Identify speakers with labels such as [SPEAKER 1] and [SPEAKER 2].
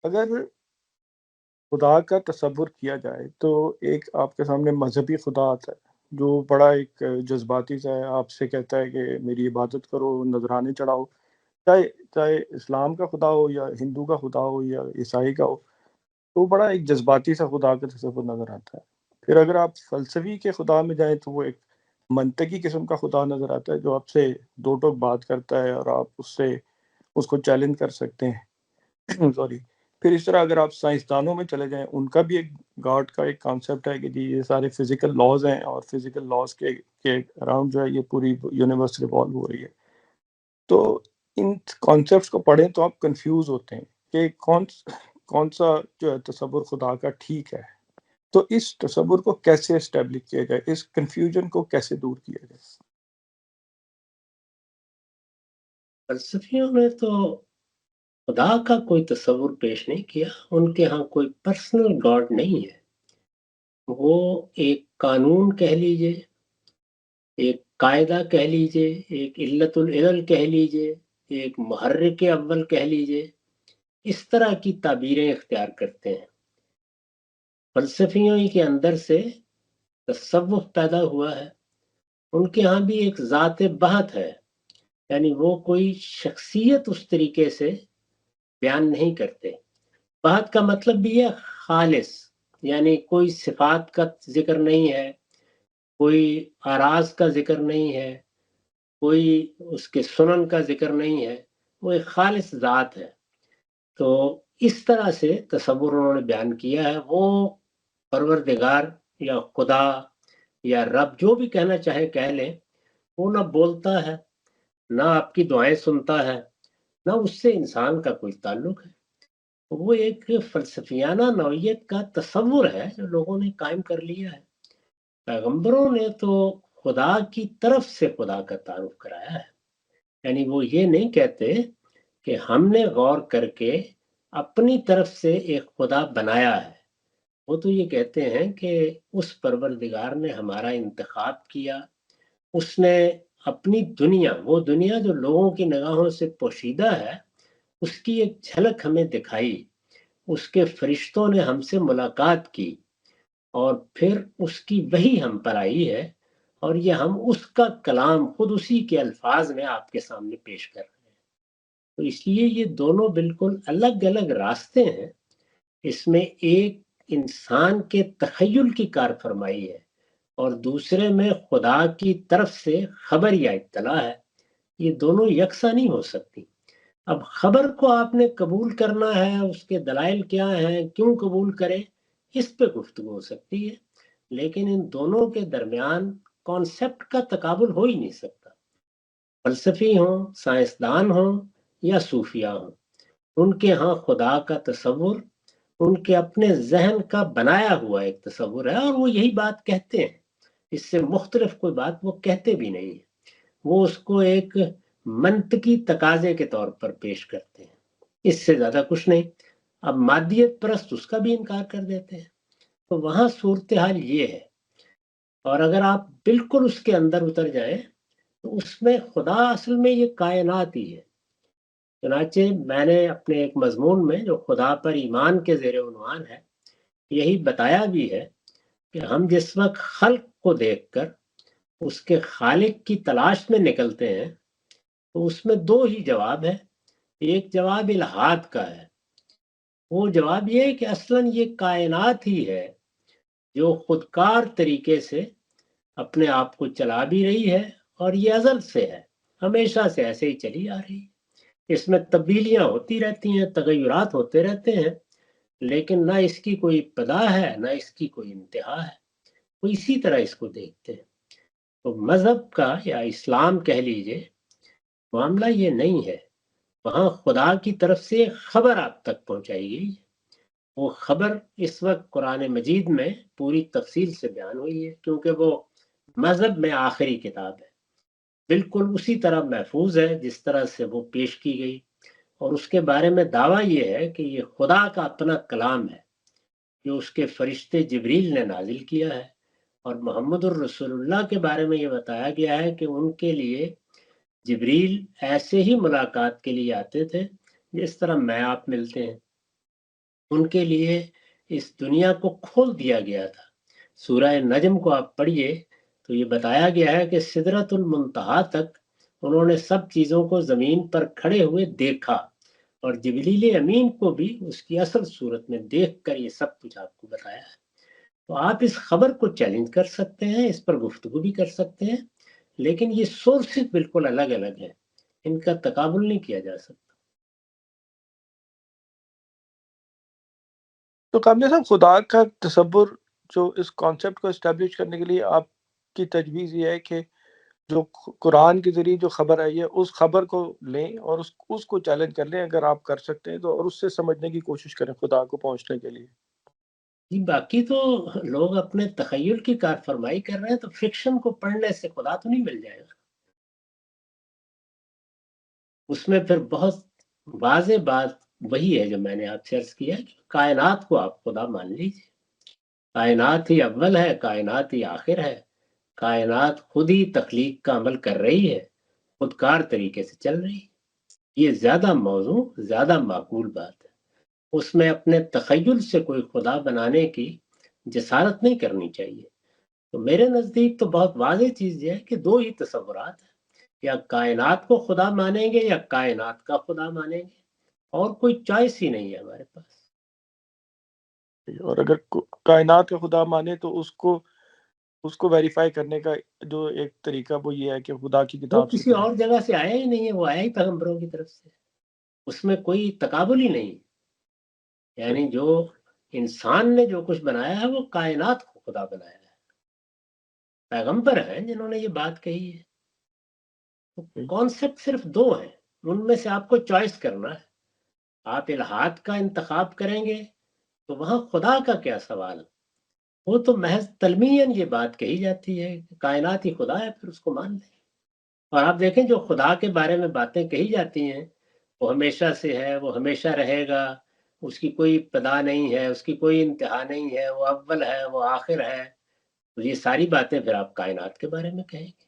[SPEAKER 1] اگر خدا کا تصور کیا جائے تو ایک آپ کے سامنے مذہبی خدا آتا ہے جو بڑا ایک جذباتی سا ہے، آپ سے کہتا ہے کہ میری عبادت کرو، نذرانے چڑھاؤ، چاہے چاہے اسلام کا خدا ہو یا ہندو کا خدا ہو یا عیسائی کا ہو، تو بڑا ایک جذباتی سا خدا کا تصور نظر آتا ہے۔ پھر اگر آپ فلسفی کے خدا میں جائیں تو وہ ایک منطقی قسم کا خدا نظر آتا ہے جو آپ سے دو ٹوک بات کرتا ہے اور آپ اس کو چیلنج کر سکتے ہیں۔ سوری۔ پھر اس طرح اگر آپ سائنسدانوں میں چلے جائیں، ان کا بھی ایک گاڈ کا ایک کانسیپٹ ہے کہ جی یہ سارے فزیکل لاز ہیں اور فزیکل لاز کے اراؤنڈ جو ہے یہ پوری یونیورس ریوالو ہو رہی ہے۔ تو ان کانسیپٹس کو پڑھیں تو آپ کنفیوز ہوتے ہیں کہ کون سا جو ہے تصور خدا کا ٹھیک ہے۔ تو اس تصور کو کیسے اسٹیبلش کیا جائے، اس کنفیوژن کو کیسے دور کیا جائے؟
[SPEAKER 2] فلسفیوں نے تو خدا کا کوئی تصور پیش نہیں کیا، ان کے ہاں کوئی پرسنل گاڈ نہیں ہے، وہ ایک قانون کہہ لیجئے، ایک قاعدہ کہہ لیجئے، ایک علت العلل کہہ لیجئے، ایک محرک اول کہہ لیجئے، اس طرح کی تعبیریں اختیار کرتے ہیں۔ فلسفیوں کے اندر سے تصوف پیدا ہوا ہے، ان کے ہاں بھی ایک ذات بحت ہے، یعنی وہ کوئی شخصیت اس طریقے سے بیان نہیں کرتے۔ بحت کا مطلب بھی ہے خالص، یعنی کوئی صفات کا ذکر نہیں ہے، کوئی آراز کا ذکر نہیں ہے، کوئی اس کے سنن کا ذکر نہیں ہے، وہ ایک خالص ذات ہے۔ تو اس طرح سے تصور انہوں نے بیان کیا ہے۔ وہ پروردگار یا خدا یا رب جو بھی کہنا چاہے کہہ لیں، وہ نہ بولتا ہے، نہ آپ کی دعائیں سنتا ہے، نہ اس سے انسان کا کوئی تعلق ہے۔ وہ ایک فلسفیانہ نوعیت کا تصور ہے جو لوگوں نے قائم کر لیا ہے۔ پیغمبروں نے تو خدا کی طرف سے خدا کا تعارف کرایا ہے، یعنی وہ یہ نہیں کہتے کہ ہم نے غور کر کے اپنی طرف سے ایک خدا بنایا ہے، وہ تو یہ کہتے ہیں کہ اس پروردگار نے ہمارا انتخاب کیا، اس نے اپنی دنیا، وہ دنیا جو لوگوں کی نگاہوں سے پوشیدہ ہے، اس کی ایک جھلک ہمیں دکھائی، اس کے فرشتوں نے ہم سے ملاقات کی، اور پھر اس کی وحی ہم پر آئی ہے، اور یہ ہم اس کا کلام خود اسی کے الفاظ میں آپ کے سامنے پیش کر رہے ہیں۔ تو اس لیے یہ دونوں بالکل الگ الگ راستے ہیں۔ اس میں ایک انسان کے تخیل کی کار فرمائی ہے اور دوسرے میں خدا کی طرف سے خبر یا اطلاع ہے، یہ دونوں یکساں نہیں ہو سکتی۔ اب خبر کو آپ نے قبول کرنا ہے، اس کے دلائل کیا ہیں، کیوں قبول کرے، اس پہ گفتگو ہو سکتی ہے، لیکن ان دونوں کے درمیان کانسیپٹ کا تقابل ہو ہی نہیں سکتا۔ فلسفی ہوں، سائنسدان ہوں یا صوفیہ ہوں، ان کے ہاں خدا کا تصور ان کے اپنے ذہن کا بنایا ہوا ایک تصور ہے، اور وہ یہی بات کہتے ہیں، اس سے مختلف کوئی بات وہ کہتے بھی نہیں ہیں، وہ اس کو ایک منطقی تقاضے کے طور پر پیش کرتے ہیں، اس سے زیادہ کچھ نہیں۔ اب مادیت پرست اس کا بھی انکار کر دیتے ہیں، تو وہاں صورتحال یہ ہے۔ اور اگر آپ بالکل اس کے اندر اتر جائیں تو اس میں خدا اصل میں یہ کائنات ہی ہے۔ چنانچہ میں نے اپنے ایک مضمون میں جو خدا پر ایمان کے زیر عنوان ہے، یہی بتایا بھی ہے کہ ہم جس وقت خلق کو دیکھ کر اس کے خالق کی تلاش میں نکلتے ہیں تو اس میں دو ہی جواب ہیں۔ ایک جواب الہاد کا ہے، وہ جواب یہ ہے کہ اصلاً یہ کائنات ہی ہے جو خودکار طریقے سے اپنے آپ کو چلا بھی رہی ہے، اور یہ ازل سے ہے، ہمیشہ سے ایسے ہی چلی آ رہی ہے۔ اس میں تبدیلیاں ہوتی رہتی ہیں، تغیرات ہوتے رہتے ہیں، لیکن نہ اس کی کوئی ابتدا ہے نہ اس کی کوئی انتہا ہے، وہ اسی طرح اس کو دیکھتے ہیں۔ تو مذہب کا یا اسلام کہہ لیجئے، معاملہ یہ نہیں ہے، وہاں خدا کی طرف سے خبر آپ تک پہنچائی گئی، وہ خبر اس وقت قرآن مجید میں پوری تفصیل سے بیان ہوئی ہے، کیونکہ وہ مذہب میں آخری کتاب ہے، بالکل اسی طرح محفوظ ہے جس طرح سے وہ پیش کی گئی، اور اس کے بارے میں دعویٰ یہ ہے کہ یہ خدا کا اپنا کلام ہے جو اس کے فرشتے جبریل نے نازل کیا ہے، اور محمد الرسول اللہ کے بارے میں یہ بتایا گیا ہے کہ ان کے لیے جبریل ایسے ہی ملاقات کے لیے آتے تھے جس طرح میں آپ ملتے ہیں۔ ان کے لیے اس دنیا کو کھول دیا گیا تھا۔ سورہ نجم کو آپ پڑھیے تو یہ بتایا گیا ہے کہ سدرۃ المنتہا تک انہوں نے سب چیزوں کو زمین پر کھڑے ہوئے دیکھا، اور جبریل امین کو بھی اس کی اصل صورت میں دیکھ کر یہ سب کچھ آپ کو بتایا ہے۔ تو آپ اس خبر کو چیلنج کر سکتے ہیں، اس پر گفتگو بھی کر سکتے ہیں، لیکن یہ سورسز بالکل الگ الگ ہیں، ان کا تقابل نہیں کیا جا سکتا۔
[SPEAKER 1] تو کامل صاحب، خدا کا تصور جو اس کانسیپٹ کو اسٹیبلش کرنے کے لیے آپ کی تجویز یہ ہے کہ جو قرآن کے ذریعے جو خبر آئی ہے اس خبر کو لیں اور اس کو چیلنج کر لیں، اگر آپ کر سکتے ہیں تو، اور اس سے سمجھنے کی کوشش کریں خدا کو پہنچنے کے لیے۔
[SPEAKER 2] جی، باقی تو لوگ اپنے تخیل کی کار فرمائی کر رہے ہیں، تو فکشن کو پڑھنے سے خدا تو نہیں مل جائے گا۔ اس میں پھر بہت واضح بات وہی ہے جو میں نے آپ سے عرض کیا کہ کائنات کو آپ خدا مان لیجیے۔ کائنات ہی اول ہے، کائنات ہی آخر ہے، کائنات خود ہی تخلیق کا عمل کر رہی ہے، خودکار طریقے سے چل رہی ہے۔ یہ زیادہ موزوں، زیادہ معقول بات ہے۔ اس میں اپنے تخیل سے کوئی خدا بنانے کی جسارت نہیں کرنی چاہیے۔ تو میرے نزدیک تو بہت واضح چیز یہ ہے کہ دو ہی تصورات ہیں، یا کائنات کو خدا مانیں گے یا کائنات کا خدا مانیں گے، اور کوئی چوائس ہی نہیں ہے ہمارے پاس۔
[SPEAKER 1] اور اگر کائنات کا خدا مانے تو اس کو ویریفائی کرنے کا جو ایک طریقہ وہ یہ ہے کہ خدا کی
[SPEAKER 2] وہ
[SPEAKER 1] کتاب سے
[SPEAKER 2] کسی
[SPEAKER 1] کریں۔
[SPEAKER 2] اور جگہ سے آیا ہی نہیں ہے، وہ آیا ہی پیغمبروں کی طرف سے، اس میں کوئی تقابل ہی نہیں۔ یعنی جو انسان نے جو کچھ بنایا ہے وہ کائنات کو خدا بنایا ہے، پیغمبر ہیں جنہوں نے یہ بات کہی ہے۔ کانسیپٹ صرف دو ہیں، ان میں سے آپ کو چوائس کرنا ہے۔ آپ الہات کا انتخاب کریں گے تو وہاں خدا کا کیا سوال ہے؟ وہ تو محض تلمین یہ بات کہی جاتی ہے کہ کائنات ہی خدا ہے، پھر اس کو مان لیں۔ اور آپ دیکھیں جو خدا کے بارے میں باتیں کہی جاتی ہیں، وہ ہمیشہ سے ہے، وہ ہمیشہ رہے گا، اس کی کوئی ابتدا نہیں ہے، اس کی کوئی انتہا نہیں ہے، وہ اول ہے، وہ آخر ہے، تو یہ ساری باتیں پھر آپ کائنات کے بارے میں کہیں گے۔